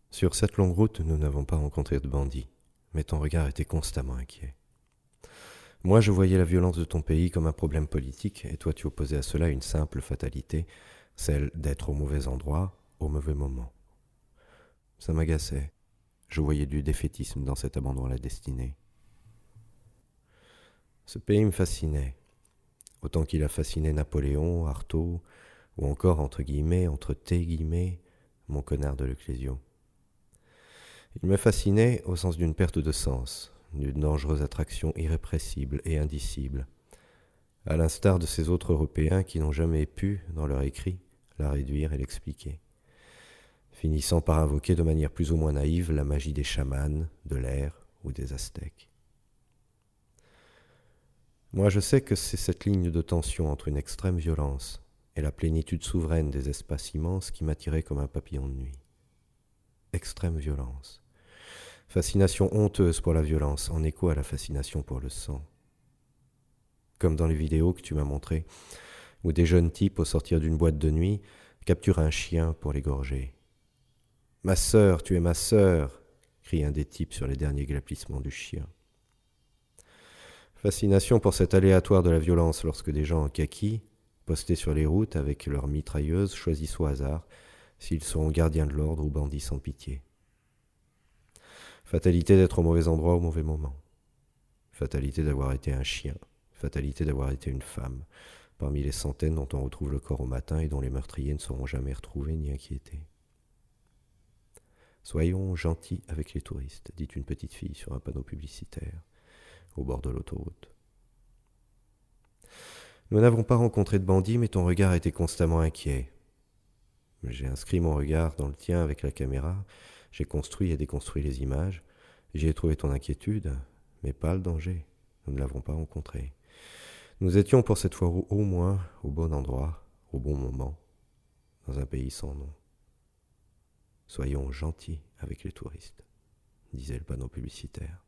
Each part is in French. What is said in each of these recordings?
Sur cette longue route, nous n'avons pas rencontré de bandits, mais ton regard était constamment inquiet. Moi, je voyais la violence de ton pays comme un problème politique, et toi, tu opposais à cela une simple fatalité, celle d'être au mauvais endroit, au mauvais moment. Ça m'agaçait. Je voyais du défaitisme dans cet abandon à la destinée. Ce pays me fascinait, autant qu'il a fasciné Napoléon, Artaud, ou encore, entre guillemets, entre tes guillemets, mon connard de l'Ecclésio. Il me fascinait au sens d'une perte de sens, d'une dangereuse attraction irrépressible et indicible, à l'instar de ces autres Européens qui n'ont jamais pu, dans leur écrit, la réduire et l'expliquer, finissant par invoquer de manière plus ou moins naïve la magie des chamans, de l'air ou des Aztèques. Moi, je sais que c'est cette ligne de tension entre une extrême violence et la plénitude souveraine des espaces immenses qui m'attirait comme un papillon de nuit. Extrême violence. Fascination honteuse pour la violence, en écho à la fascination pour le sang. Comme dans les vidéos que tu m'as montrées, où des jeunes types, au sortir d'une boîte de nuit, capturent un chien pour l'égorger. « Ma sœur, tu es ma sœur !» crie un des types sur les derniers glapissements du chien. Fascination pour cet aléatoire de la violence lorsque des gens en kaki, postés sur les routes avec leurs mitrailleuses, choisissent au hasard s'ils sont gardiens de l'ordre ou bandits sans pitié. Fatalité d'être au mauvais endroit au mauvais moment. Fatalité d'avoir été un chien. Fatalité d'avoir été une femme, parmi les centaines dont on retrouve le corps au matin et dont les meurtriers ne seront jamais retrouvés ni inquiétés. Soyons gentils avec les touristes, dit une petite fille sur un panneau publicitaire, au bord de l'autoroute. Nous n'avons pas rencontré de bandits, mais ton regard était constamment inquiet. J'ai inscrit mon regard dans le tien avec la caméra, j'ai construit et déconstruit les images, j'y ai trouvé ton inquiétude, mais pas le danger. Nous ne l'avons pas rencontré. Nous étions pour cette fois au moins au bon endroit, au bon moment, dans un pays sans nom. Soyons gentils avec les touristes, disait le panneau publicitaire.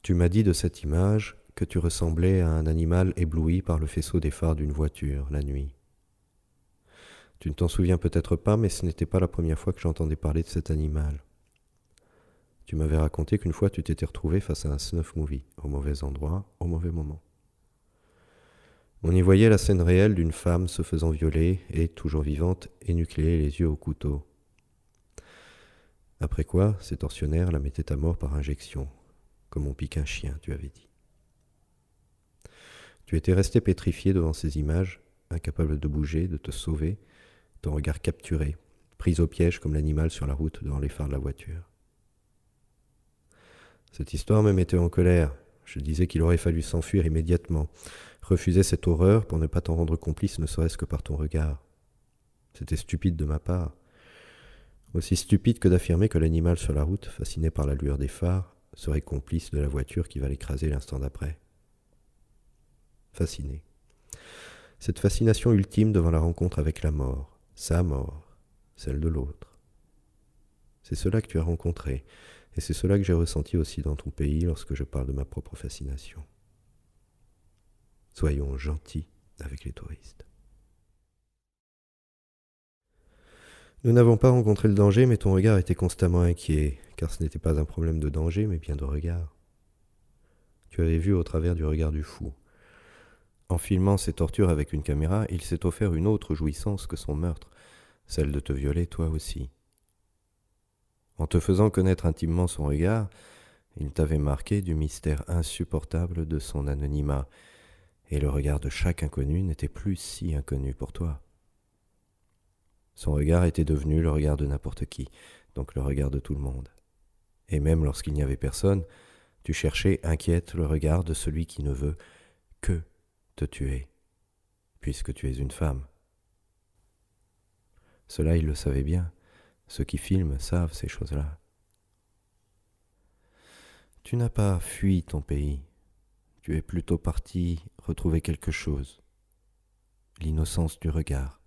Tu m'as dit de cette image que tu ressemblais à un animal ébloui par le faisceau des phares d'une voiture la nuit. Tu ne t'en souviens peut-être pas, mais ce n'était pas la première fois que j'entendais parler de cet animal. Tu m'avais raconté qu'une fois tu t'étais retrouvé face à un snuff movie, au mauvais endroit, au mauvais moment. On y voyait la scène réelle d'une femme se faisant violer et, toujours vivante, énucléer les yeux au couteau. Après quoi, ces tortionnaires la mettaient à mort par injection, comme on pique un chien, tu avais dit. Tu étais resté pétrifié devant ces images, incapable de bouger, de te sauver, ton regard capturé, pris au piège comme l'animal sur la route devant les phares de la voiture. Cette histoire me mettait en colère. Je disais qu'il aurait fallu s'enfuir immédiatement, refuser cette horreur pour ne pas t'en rendre complice ne serait-ce que par ton regard. C'était stupide de ma part. Aussi stupide que d'affirmer que l'animal sur la route, fasciné par la lueur des phares, serait complice de la voiture qui va l'écraser l'instant d'après. Fasciné. Cette fascination ultime devant la rencontre avec la mort, sa mort, celle de l'autre. C'est cela que tu as rencontré, et c'est cela que j'ai ressenti aussi dans ton pays lorsque je parle de ma propre fascination. Soyons gentils avec les touristes. Nous n'avons pas rencontré le danger, mais ton regard était constamment inquiet, car ce n'était pas un problème de danger, mais bien de regard. Tu avais vu au travers du regard du fou. En filmant ses tortures avec une caméra, il s'est offert une autre jouissance que son meurtre, celle de te violer toi aussi. En te faisant connaître intimement son regard, il t'avait marqué du mystère insupportable de son anonymat, et le regard de chaque inconnu n'était plus si inconnu pour toi. Son regard était devenu le regard de n'importe qui, donc le regard de tout le monde. Et même lorsqu'il n'y avait personne, tu cherchais inquiète le regard de celui qui ne veut que te tuer, puisque tu es une femme. Cela, il le savait bien. Ceux qui filment savent ces choses-là. Tu n'as pas fui ton pays. Tu es plutôt parti retrouver quelque chose. L'innocence du regard.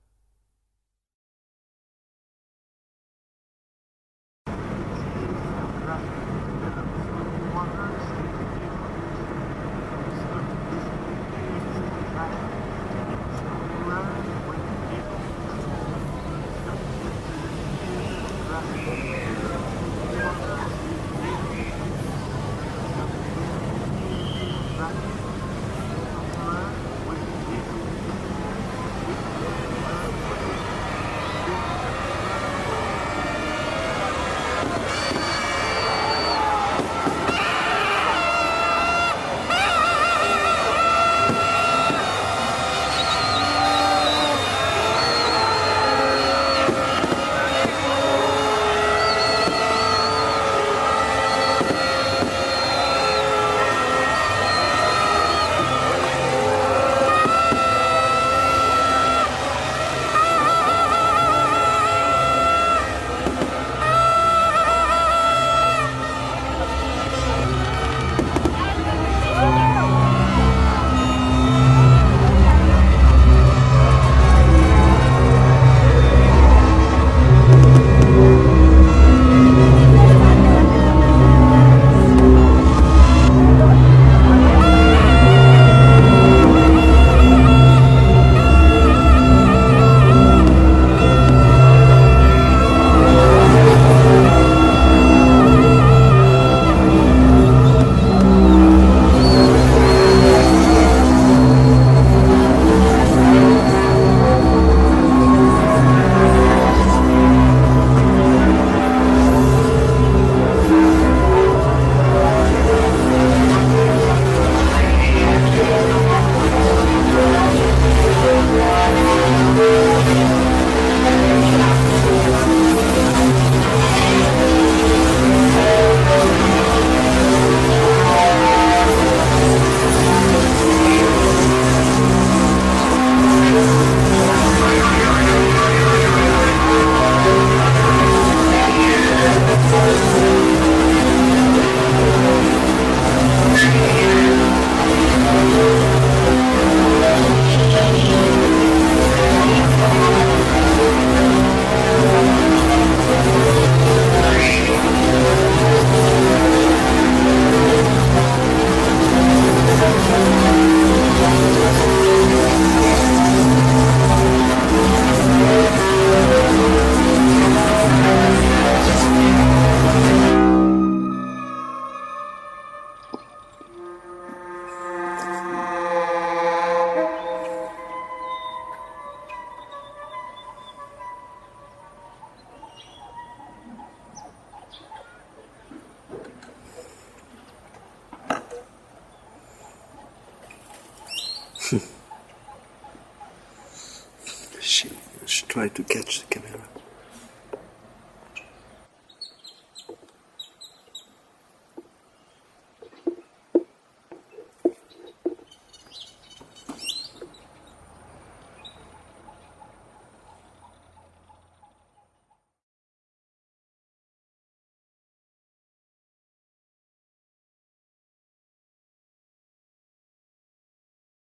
She tried to catch the camera.